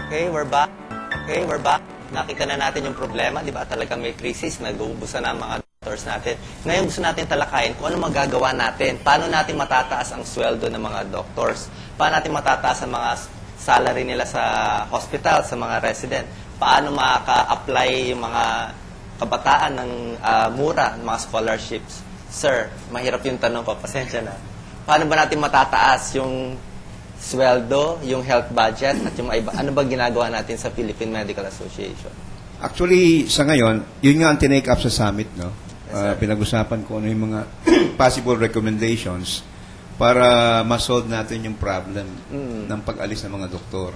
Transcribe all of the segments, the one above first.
Okay, we're back. Okay, we're back. Nakita na natin yung problema, di ba? Talagang may crisis, nag-uubusan na ang mga doctors natin. Ngayon gusto natin talakayin kung ano magagawa natin. Paano natin matataas ang sweldo ng mga doctors? Paano natin matataas ang mga salary nila sa hospital, sa mga resident? Paano makaka-apply yung mga kabataan ng mura, mga scholarships? Sir, mahirap yung tanong ko, pasensya na. Paano ba natin matataas yung sweldo, yung health budget, at yung iba? Ano ba ginagawa natin sa Philippine Medical Association? Actually, sa ngayon, yun nga ang tinake up sa summit, no? Yes, pinag-usapan ko ano yung mga possible recommendations para ma-solve natin yung problem ng pag-alis ng mga doktor.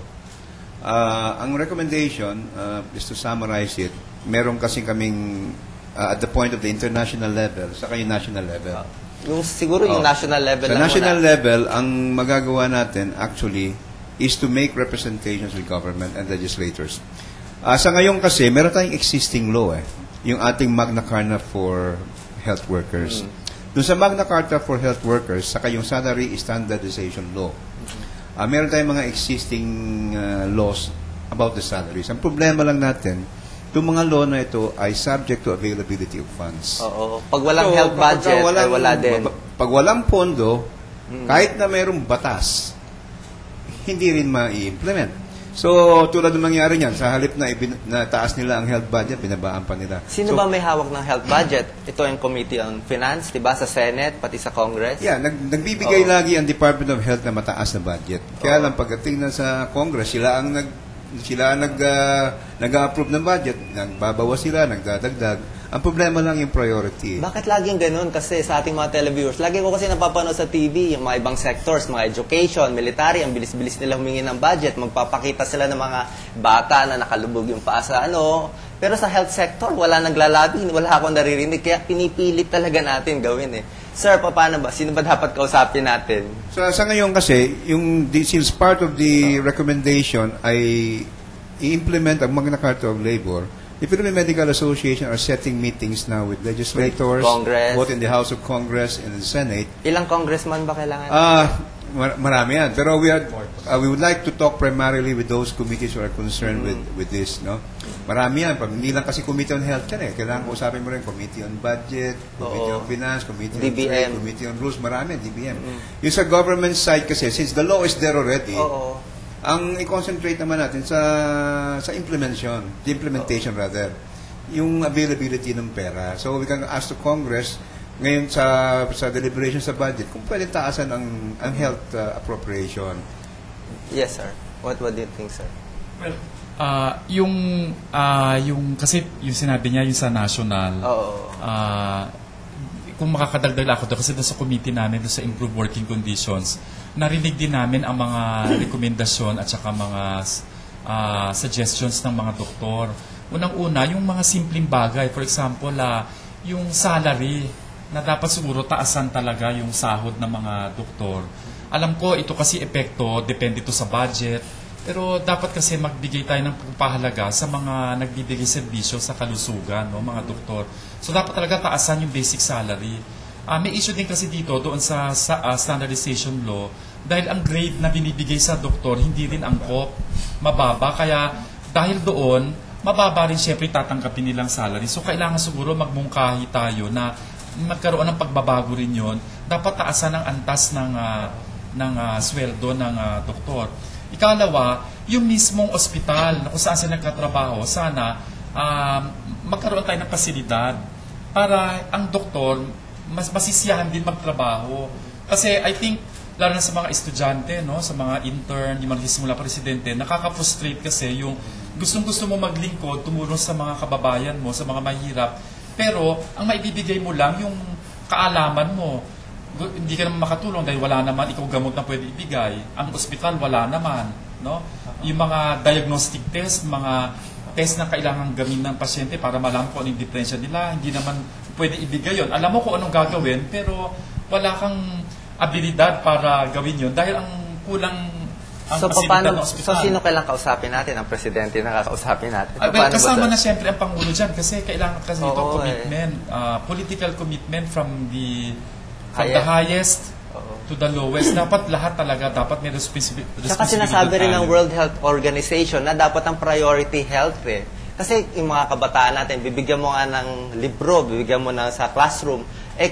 Ang recommendation, is to summarize it, meron kasi kaming at the point of the international level, saka yung national level. Siguro yung national level sa lang national muna. level, ang magagawa natin actually is to make representations with government and legislators. Sa ngayon kasi, meron tayong existing law yung ating Magna Carta for health workers. Doon sa Magna Carta for health workers, saka yung salary standardization law. Meron tayong mga existing laws about the salaries. Ang problema lang natin, itong mga law na ito ay subject to availability of funds. Oo. Pag walang health budget, ay wala din. Pag walang pondo, kahit na mayroong batas, hindi rin ma-i-implement. So, tulad ng nangyari niyan, sa halip na nataas nila ang health budget, binabaan pa nila. Sino ba may hawak ng health budget? Ito yung Committee on Finance, di ba? Sa Senate, pati sa Congress? Yeah, nagbibigay lagi ang Department of Health na mataas na budget. Kaya lang, pagdating na sa Congress, sila ang nag-approve ng budget, nagbabawas sila, nagdadagdag. Ang problema lang yung priority. Bakit laging ganun? Kasi sa ating mga televiewers, lagi ko kasi napapanood sa TV, yung mga ibang sectors, mga education, military, ang bilis-bilis nila humingi ng budget, magpapakita sila ng mga bata na nakalubog yung paa sa ano. Pero sa health sector, wala naglalabi, wala akong naririnig, kaya pinipilit talaga natin gawin Sir, paano ba? Sino ba dapat kausapin natin? Sa ngayon kasi, since part of the recommendation ay i-implement ang Magna Carta of Labor, the Philippine Medical Association are setting meetings now with legislators, Congress, both in the House of Congress and in the Senate. Ilang congressman ba kailangan? Marami yan. Pero we would like to talk primarily with those committees who are concerned with this. No? Marami yan. Hindi lang kasi Committee on Health yan Kailangan ko usapin mo rin Committee on Budget, Committee on Finance, Committee on Trade, Committee on Rules. Marami, DBM. Yung sa government side kasi, since the law is there already, ang i-concentrate naman natin sa implementation rather, yung availability ng pera. So we can ask the Congress ngayon sa deliberation sa budget kung pwede taasan ang health appropriation. Yes, sir. What do you think, sir? Well, yung kasi yung sinabi niya yung sa national. Kung makakadagdag ako doon, kasi doon sa committee namin, doon sa improved working conditions, narinig din namin ang mga rekomendasyon at saka mga suggestions ng mga doktor. Unang-una, yung mga simpleng bagay. For example, yung salary, na dapat siguro taasan talaga yung sahod ng mga doktor. Alam ko, ito kasi epekto, depende ito sa budget, pero dapat kasi magbigay tayo ng pahalaga sa mga nagbibigay serbisyo sa kalusugan, mga doktor. So dapat talaga taasan yung basic salary. May issue din kasi dito doon sa standardization law dahil ang grade na binibigay sa doktor hindi rin angkop, mababa. Kaya dahil doon, mababa rin siyempre tatanggapin nilang salary. So kailangan siguro magmungkahi tayo na magkaroon ng pagbabago rin yun. Dapat taasan ang antas ng sweldo ng doktor. Ikalawa, yung mismong ospital na kung saan sila nagkatrabaho, sana magkaroon tayo ng pasilidad para ang doktor mas masisiyahan din magtrabaho. Kasi I think, lalo na sa mga estudyante, sa mga intern, yung mga nagsisimula presidente, nakaka-frustrate kasi yung gustong-gusto mo maglingkod, tumulong sa mga kababayan mo, sa mga mahirap, pero ang maibibigay mo lang yung kaalaman mo. Hindi ka naman makatulong dahil wala naman ikaw gamot na pwede ibigay. Ang ospital, wala naman. Yung mga diagnostic test, mga test na kailangan gawin ng pasyente para malaman kung anong diferensya nila, hindi naman pwede ibigay yon. Alam mo kung anong gagawin, pero wala kang abilidad para gawin yon dahil ang kulang ang pasilidad ng ospital. So, sino kailangan kausapin natin? Ang presidente na kakausapin natin? Kasama na siyempre ang Pangulo dyan kasi kailangan kasi commitment, political commitment from the highest to to the lowest. Dapat lahat talaga, dapat may responsibility. Saka sinasabi rin ng World Health Organization na dapat ang priority health eh. Kasi yung mga kabataan natin, bibigyan mo nga ng libro, bibigyan mo na sa classroom,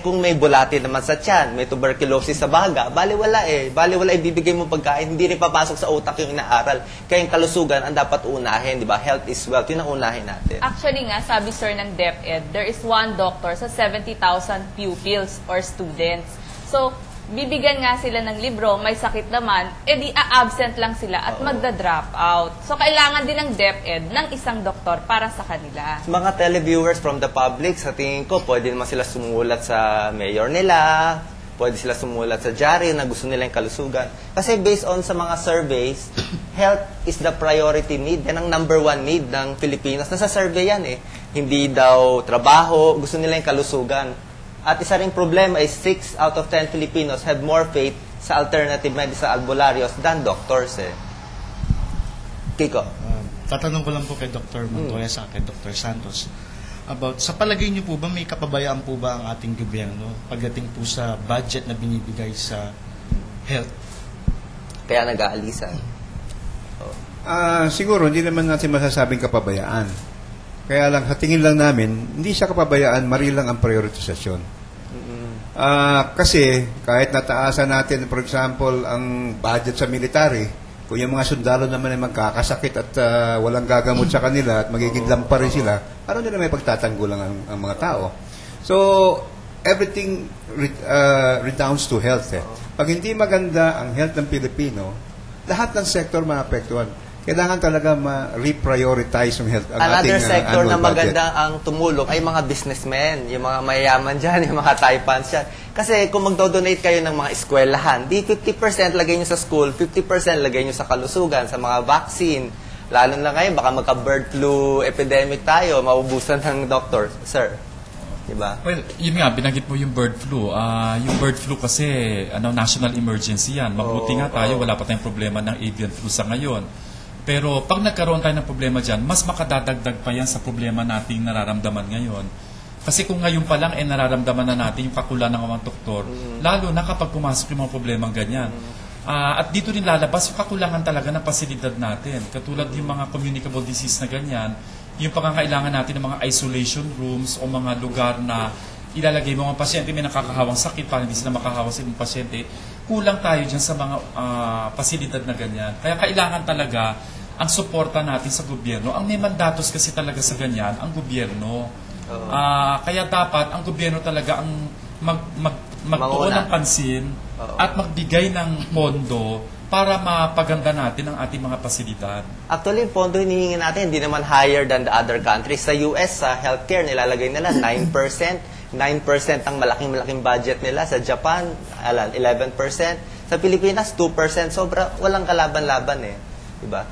kung may bulati naman sa tiyan, may tuberculosis sa baga, baliwala Baliwala ibibigay mo pagkain, hindi rin papasok sa utak yung inaaral. Kaya yung kalusugan ang dapat unahin, di ba? Health is wealth, yun ang unahin natin. Actually nga, sabi sir ng DepEd, there is one doctor sa 70,000 pupils or students. So, bibigyan nga sila ng libro, may sakit naman, di a-absent lang sila at magda-drop out. So, kailangan din ng DepEd ng isang doktor para sa kanila. Mga televiewers from the public, sa tingin ko, pwede naman sila sumulat sa mayor nila, pwede sila sumulat sa diary na gusto nila yung kalusugan. Kasi based on sa mga surveys, health is the priority need. Yan ang number one need ng Pilipinas. Nasa survey yan Hindi daw trabaho, gusto nila yung kalusugan. At isa ring problema is 6 out of 10 Filipinos have more faith sa alternative medicine albularyo than doctors Kiko? Tatanong ko lang po kay Dr. Montoya sa kay Dr. Santos about sa palagay niyo po ba may kapabayaan po ba ang ating gobyerno pagdating po sa budget na binibigay sa health? Kaya nag-aalisan. Siguro, hindi naman natin masasabing kapabayaan. Kaya lang, sa tingin lang namin, hindi siya kapabayaan, mali lang ang prioritisasyon. Kasi, kahit nataasan natin, for example, ang budget sa military, kung yung mga sundalo naman ay magkakasakit at walang gagamot sa kanila at magiging lampa rin sila, paano nila may pagtatanggulang ang mga tao? So, everything redounds to health. Pag hindi maganda ang health ng Pilipino, lahat ng sektor maapektuhan. Kailangan talaga ma-reprioritize yung health. Another sector na budget. maganda ang tumulong ay mga businessmen, yung mga mayayaman dyan, yung mga taipans dyan. Kasi kung magdo-donate kayo ng mga eskwelahan, di 50% lagay nyo sa school, 50% lagay nyo sa kalusugan, sa mga vaccine. Lalo na ngayon, baka magka-bird flu epidemic tayo, maubusan ng doctor. Sir, diba? Well, yun nga, binanggit mo yung bird flu. Yung bird flu kasi, national emergency yan. Mabuti nga tayo, wala pa tayong problema ng avian flu sa ngayon. Pero pag nagkaroon tayo ng problema dyan, mas makadadagdag pa yan sa problema nating nararamdaman ngayon. Kasi kung ngayon pa lang nararamdaman na natin yung kakulan ng mga doktor, lalo na kapag pumasok yung mga problemang ganyan. At dito rin lalabas yung kakulangan talaga ng pasilidad natin. Katulad yung mga communicable disease na ganyan, yung pangangailangan natin ng mga isolation rooms o mga lugar na ilalagay mo mga pasyente may nakakahawang sakit para hindi sila makahawa sa ibang pasyente. Kulang tayo dyan sa mga pasilidad na ganyan. Kaya kailangan talaga ang suporta natin sa gobyerno. Ang may mandatos kasi talaga sa ganyan, ang gobyerno. Kaya dapat ang gobyerno talaga ang magtuon ng pansin at magbigay ng pondo para mapaganda natin ang ating mga pasilidad. Actually, yung pondo hinihingi natin, hindi naman higher than the other countries. Sa US, sa healthcare, nilalagay nila 9%. 9% ang malaking-malaking budget nila. Sa Japan, 11%. Sa Pilipinas, 2%. Sobra, walang kalaban-laban Diba?